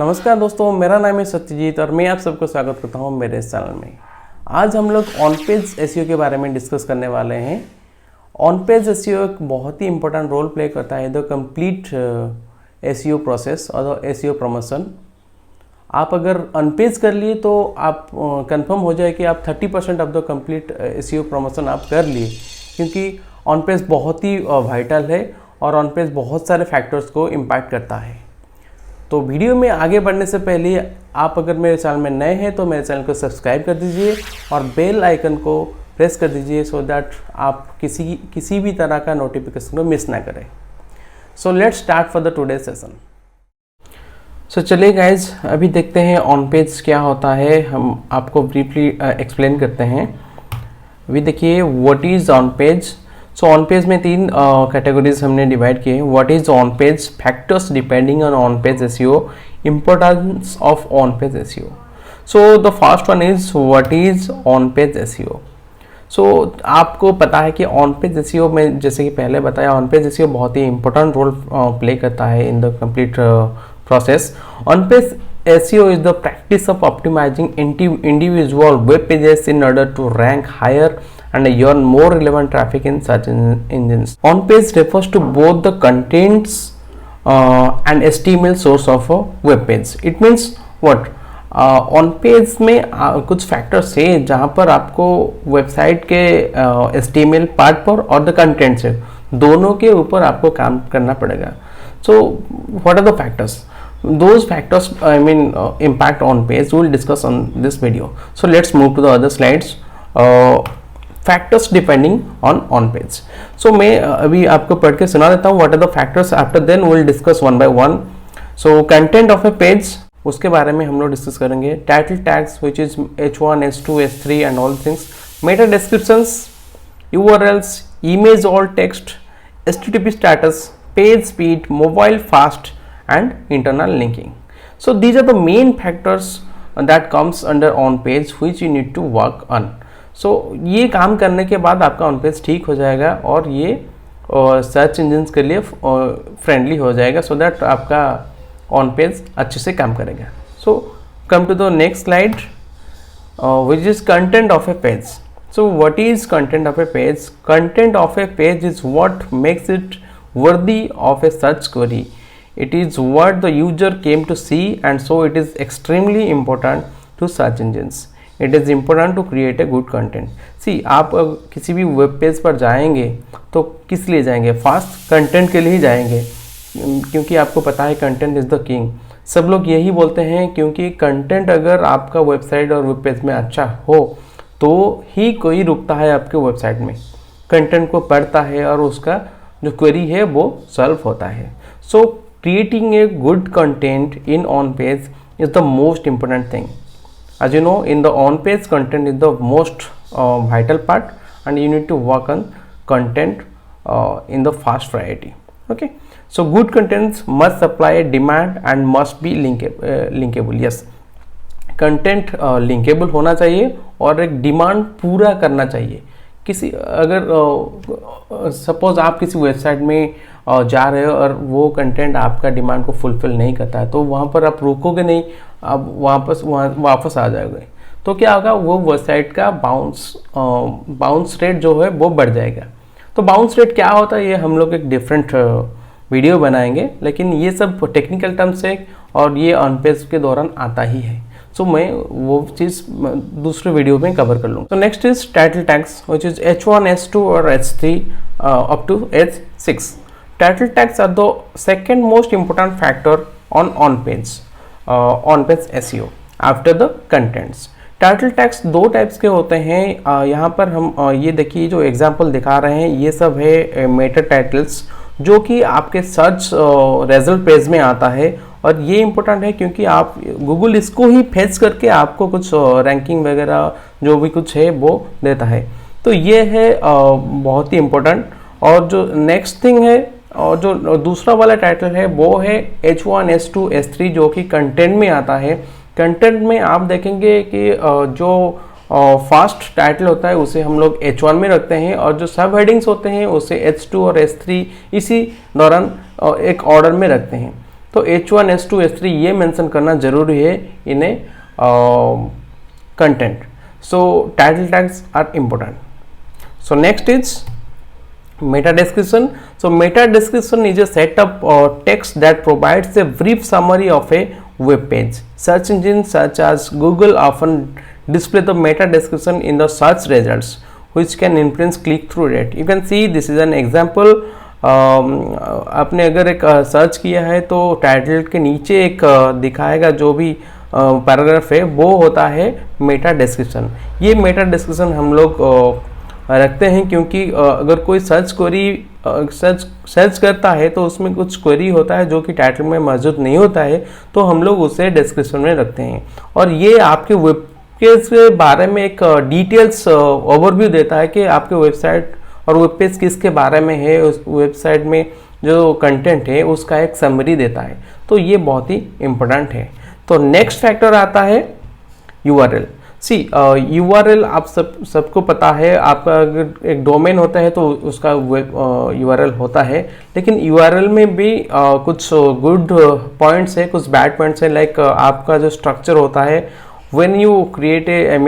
नमस्कार दोस्तों, मेरा नाम है सत्यजीत और मैं आप सबको स्वागत करता हूं मेरे इस चैनल में। आज हम लोग ऑन पेज एसईओ के बारे में डिस्कस करने वाले हैं। ऑन पेज एसईओ एक बहुत ही इंपॉर्टेंट रोल प्ले करता है द कंप्लीट एसईओ प्रोसेस और एसईओ प्रमोशन। आप अगर अनपेज कर लिए तो आप कंफर्म हो जाए कि आप 30% of the complete SEO promotion आप कर लिए, क्योंकि ऑन पेज बहुत ही वाइटल है और ऑन पेज बहुत सारे फैक्टर्स को इम्पैक्ट करता है। तो वीडियो में आगे बढ़ने से पहले आप अगर मेरे चैनल में नए हैं तो मेरे चैनल को सब्सक्राइब कर दीजिए और बेल आइकन को प्रेस कर दीजिए सो दैट आप किसी भी तरह का नोटिफिकेशन को मिस ना करें। So let's start for the today session. So चलिए गाइज, अभी देखते हैं ऑन पेज क्या होता है। हम आपको ब्रीफली एक्सप्लेन करते हैं। अभी देखिए what is on page. So on page में तीन कैटेगरीज हमने डिवाइड किए हैं। What is on page, factors depending on page SEO, importance of on page SEO. So the first one is what is on page SEO. सो आपको पता है कि ऑन पेज एसईओ में, जैसे कि पहले बताया, ऑन पेज एसईओ बहुत ही इंपॉर्टेंट रोल प्ले करता है in the complete process. On page SEO is the practice of optimizing individual web pages in order to rank higher and earn more relevant traffic in search engines. On-page refers to both the contents and HTML source of a web page. It means what? On page में कुछ factors है जहाँ पर आपको website के HTML part पर और the contents है, दोनों के ऊपर आपको काम करना पड़ेगा। So what are the factors? Those factors impact on page we will discuss on this video. So let's move to the other slides. Factors depending on page. So मैं अभी आपको पढ़ के सुना देता हूँ what are the factors. After then we will discuss one by one. So content of a page, उसके बारे में हम लोग डिस्कस करेंगे। Title tags which is H1, H2, H3 and all things. Meta descriptions, URLs, image alt text, HTTP status, page speed, mobile fast and internal linking. So these are the main factors that comes under on page which you need to work on. So ये काम करने के बाद आपका on page ठीक हो जाएगा और ये सर्च इंजन्स के लिए फ्रेंडली हो जाएगा, सो दैट आपका ऑन पेज अच्छे से काम करेगा। So come to the next slide which is content of a page. So what is content of a page? Content of a page is what makes it worthy of a search query. It is what the user came to see, and so it is extremely important to search engines. It is important to create a good content. See, आप किसी भी web page पर जाएंगे तो किस लिए जाएंगे? Fast content के लिए ही जाएंगे, क्योंकि आपको पता है कंटेंट इज़ द किंग। सब लोग यही बोलते हैं, क्योंकि कंटेंट अगर आपका वेबसाइट और वेब पेज में अच्छा हो तो ही कोई रुकता है आपके वेबसाइट में, कंटेंट को पढ़ता है और उसका जो क्वेरी है वो सॉल्व होता है। सो creating a good content in on page is the most important thing. As you know, in the on page content is the most vital part, and you need to work on content in the fast variety. Okay, so good contents must supply a demand and must be linkable. Yes, content linkable होना चाहिए और एक demand पूरा करना चाहिए। किसी अगर suppose आप किसी वेबसाइट में जा रहे हो और वो कंटेंट आपका डिमांड को फुलफिल नहीं करता है, तो वहाँ पर आप रुकोगे नहीं, आप वापस आ जाओगे, तो क्या होगा? वो वेबसाइट का बाउंस रेट जो है वो बढ़ जाएगा। तो बाउंस रेट क्या होता है ये हम लोग एक डिफरेंट वीडियो बनाएंगे, लेकिन ये सब टेक्निकल टर्म्स है और ये ऑन पेज के दौरान आता ही है। सो मैं वो चीज़ दूसरे वीडियो में कवर कर लूँगा। तो next is title tags which is H1, H2 और H3 up to H6. Title tags are the second most important factor on page SEO after the contents. Title tags दो टाइप्स के होते हैं। यहाँ पर हम ये देखिए जो एग्जांपल दिखा रहे हैं ये सब है मेटा टाइटल्स, जो कि आपके सर्च रिजल्ट पेज में आता है, और ये इम्पोर्टेंट है क्योंकि आप गूगल इसको ही फेच करके आपको कुछ रैंकिंग वगैरह जो भी कुछ है वो देता है। तो ये है बहुत ही इम्पोर्टेंट। और जो नेक्स्ट थिंग है और जो दूसरा वाला टाइटल है वो है H1, H2, H3 जो कि कंटेंट में आता है। कंटेंट में आप देखेंगे कि जो फास्ट टाइटल होता है उसे हम लोग H1 में रखते हैं और जो सब हेडिंग्स होते हैं उसे H2 और H3 इसी दौरान एक ऑर्डर में रखते हैं। तो तो H1, H2, H3 ये मेंशन करना जरूरी है in a content. So title tags are important. So next is meta description. So meta description is a set of text that provides a brief summary of a web page. Search engines such as Google often display the meta description in the search results, which can influence click through rate. You can see this is an example. आपने अगर एक search किया है तो title के नीचे एक दिखाएगा जो भी पैराग्राफ है वो होता है मेटा डिस्क्रिप्शन. ये मेटा डिस्क्रिप्शन हम लोग रखते हैं क्योंकि अगर कोई सर्च करता है तो उसमें कुछ क्वेरी होता है जो कि टाइटल में मौजूद नहीं होता है, तो हम लोग उसे डिस्क्रिप्शन में रखते हैं. और ये आपके वेब पेज के बारे में एक डिटेल्स ओवरव्यू देता है कि आपके वेबसाइट और वेब पेज किसके बारे में है, उस वेबसाइट में जो कंटेंट है उसका एक समरी देता है. तो ये बहुत ही इम्पोर्टेंट है. तो नेक्स्ट फैक्टर आता है URL. सी URL आप सबको पता है, आपका अगर एक डोमेन होता है तो उसका URL होता है, लेकिन URL में भी कुछ गुड पॉइंट्स है, कुछ बैड पॉइंट्स है. लाइक आपका जो स्ट्रक्चर होता है, व्हेन यू क्रिएट ए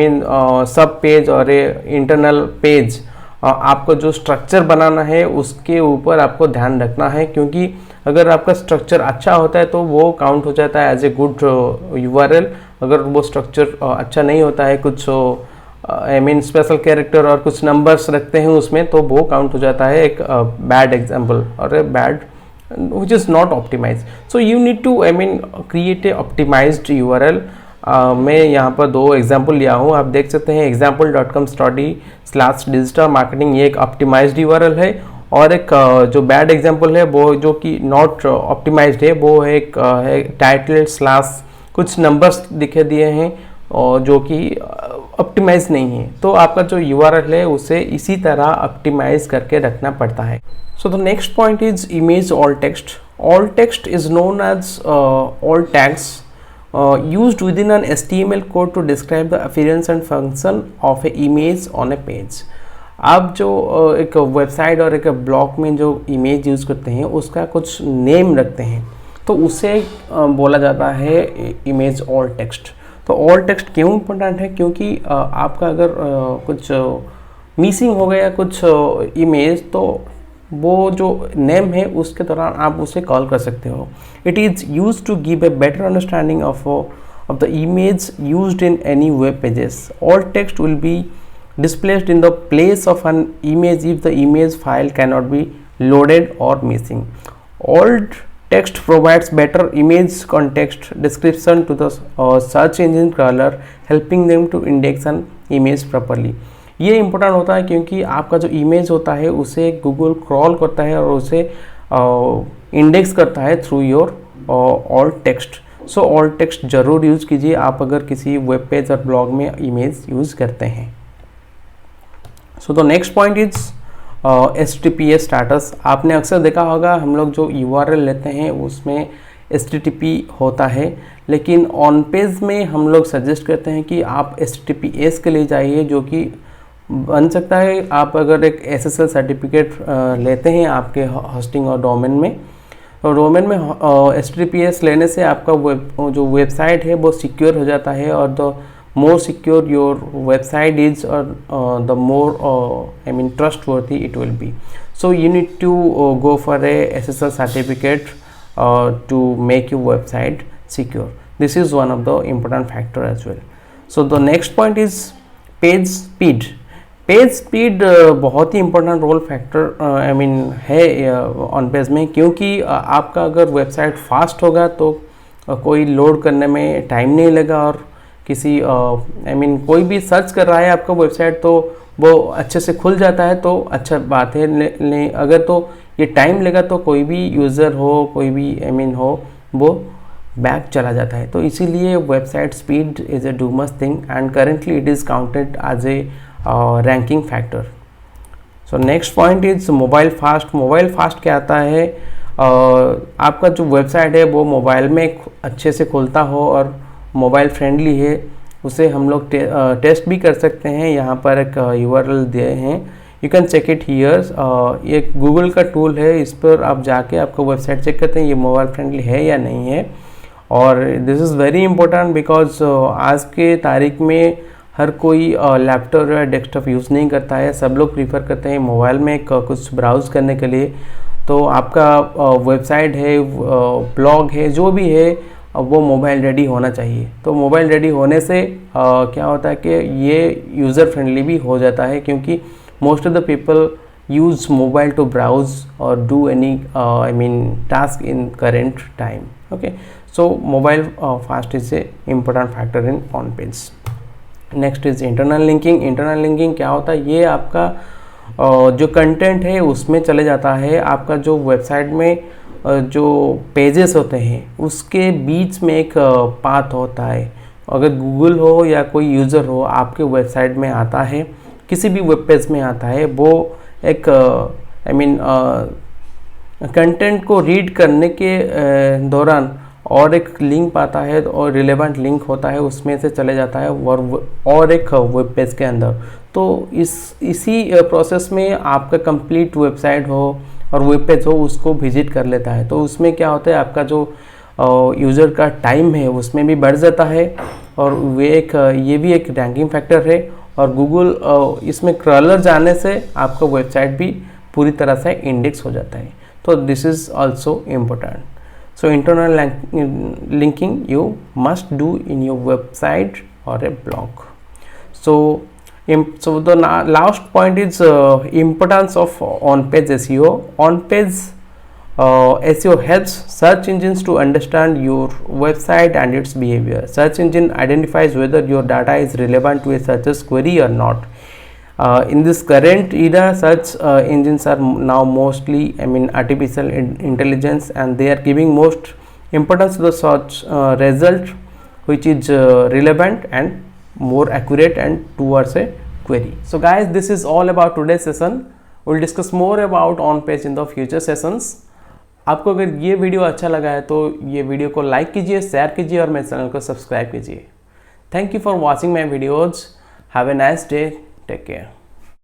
सब पेज और ए इंटरनल पेज, आपको जो स्ट्रक्चर बनाना है उसके ऊपर आपको ध्यान रखना है, क्योंकि अगर आपका स्ट्रक्चर अच्छा होता है तो वो काउंट हो जाता है एज ए गुड URL. अगर वो स्ट्रक्चर अच्छा नहीं होता है, कुछ स्पेशल कैरेक्टर और कुछ नंबर्स रखते हैं उसमें, तो वो काउंट हो जाता है एक बैड एग्जाम्पल और a bad which is not optimize. So you need to create a optimized URL. मैं यहाँ पर 2 एग्जाम्पल लिया हूँ, आप देख सकते हैं. example.com/digital marketing ये एक ऑप्टिमाइज्ड URL है, और एक जो बैड एग्जाम्पल है वो जो कि नॉट ऑप्टिमाइज्ड है वो है एक टाइटल / कुछ नंबर्स दिखे दिए हैं और जो कि ऑप्टिमाइज नहीं है. तो आपका जो URL है उसे इसी तरह ऑप्टिमाइज करके रखना पड़ता है. So the next point is image alt text. Alt text is known as alt tags used within an HTML code to describe the appearance and function of a image on a page. आप जो एक website और एक blog में जो image use करते हैं उसका कुछ नेम रखते हैं, तो उसे बोला जाता है इमेज ऑल्ट टेक्स्ट. तो ऑल्ट टेक्स्ट क्यों इम्पोर्टेंट है? क्योंकि आपका अगर कुछ मिसिंग हो गया कुछ इमेज, तो वो जो नेम है उसके दौरान आप उसे कॉल कर सकते हो. It is use to give a better understanding of the image used in any web pages. Alt text will be displayed in the place of an image if the image file cannot be loaded or missing. Alt text provides better image context description to the search engine crawler, helping them to index an image properly. ये important होता है क्योंकि आपका जो image होता है उसे Google crawl करता है और उसे इंडेक्स करता है through your alt text. So alt text ज़रूर यूज़ कीजिए आप अगर किसी वेब पेज और ब्लॉग में इमेज यूज़ करते हैं. सो the next point is HTTPS status. आपने अक्सर देखा होगा हम लोग जो URL लेते हैं उसमें HTTP होता है, लेकिन ऑन पेज में हम लोग सजेस्ट करते हैं कि आप HTTPS के लिए जाइए, जो कि बन सकता है आप अगर एक SSL सर्टिफिकेट लेते हैं आपके होस्टिंग और डोमेन में, तो डोमेन में HTTPS लेने से आपका जो वेबसाइट है वो सिक्योर हो जाता है, और the more secure your website is, the more trustworthy it will be. So you need to go for a SSL certificate to make your website secure. This is one of the important factor as well. So the next point is page speed. Page speed बहुत ही important role factor है on page में, क्योंकि आपका अगर website fast होगा तो कोई load करने में टाइम नहीं लगेगा, और किसी कोई भी सर्च कर रहा है आपका वेबसाइट तो वो अच्छे से खुल जाता है, तो अच्छा बात है. अगर तो ये टाइम लेगा तो कोई भी यूज़र हो, कोई भी हो, वो बैक चला जाता है. तो इसीलिए website speed is a do must thing, and currently it is counted as a ranking factor. So next point is mobile fast. Mobile fast क्या आता है? आपका जो वेबसाइट है वो मोबाइल में अच्छे से खुलता हो और मोबाइल फ्रेंडली है, उसे हम लोग टेस्ट भी कर सकते हैं. यहाँ पर एक URL दिए हैं, you can check it here. ये गूगल का टूल है, इस पर आप जाके आपका वेबसाइट चेक करते हैं ये मोबाइल फ्रेंडली है या नहीं है। और this is very important because आज के तारीख में हर कोई लैपटॉप या डेस्कटॉप यूज़ नहीं करता है, सब लोग प्रीफर करते हैं मोबाइल में कुछ ब्राउज़ करने के लिए। तो आपका वेबसाइट है, ब्लॉग है, जो भी है वो मोबाइल रेडी होना चाहिए। तो मोबाइल रेडी होने से क्या होता है कि ये यूज़र फ्रेंडली भी हो जाता है, क्योंकि most of the people use mobile to browse और do any task in current time. Okay, so mobile fast is a important factor in on page. Next is internal linking. Internal linking क्या होता है, ये आपका जो content है उसमें चले जाता है। आपका जो वेबसाइट में जो पेजेस होते हैं उसके बीच में एक पाथ होता है। अगर गूगल हो या कोई यूज़र हो आपके वेबसाइट में आता है, किसी भी वेब पेज में आता है, वो एक कंटेंट को रीड करने के दौरान और एक लिंक पाता है और रिलेवेंट लिंक होता है, उसमें से चले जाता है और एक वेब पेज के अंदर। तो इसी प्रोसेस में आपका कंप्लीट वेबसाइट हो और वेब पेज हो उसको विजिट कर लेता है। तो उसमें क्या होता है, आपका जो यूज़र का टाइम है उसमें भी बढ़ जाता है और ये भी एक रैंकिंग फैक्टर है। और गूगल इसमें क्रॉलर जाने से आपका वेबसाइट भी पूरी तरह से इंडेक्स हो जाता है। तो this is also important. So internal linking you must do in your website or a blog. So the last point is importance of on-page SEO. On-page SEO helps search engines to understand your website and its behavior. Search engine identifies whether your data is relevant to a searcher's query or not. In this current era, search engines are now mostly artificial intelligence, and they are giving most importance to the search result which is relevant and more accurate and towards a query. So guys, this is all about today's session. We'll discuss more about on page in the future sessions. आपको अगर ये video अच्छा लगा है तो ये video को like कीजिए, शेयर कीजिए और मेरे चैनल को सब्सक्राइब कीजिए। Thank you for watching my videos. Have a nice day. Take care.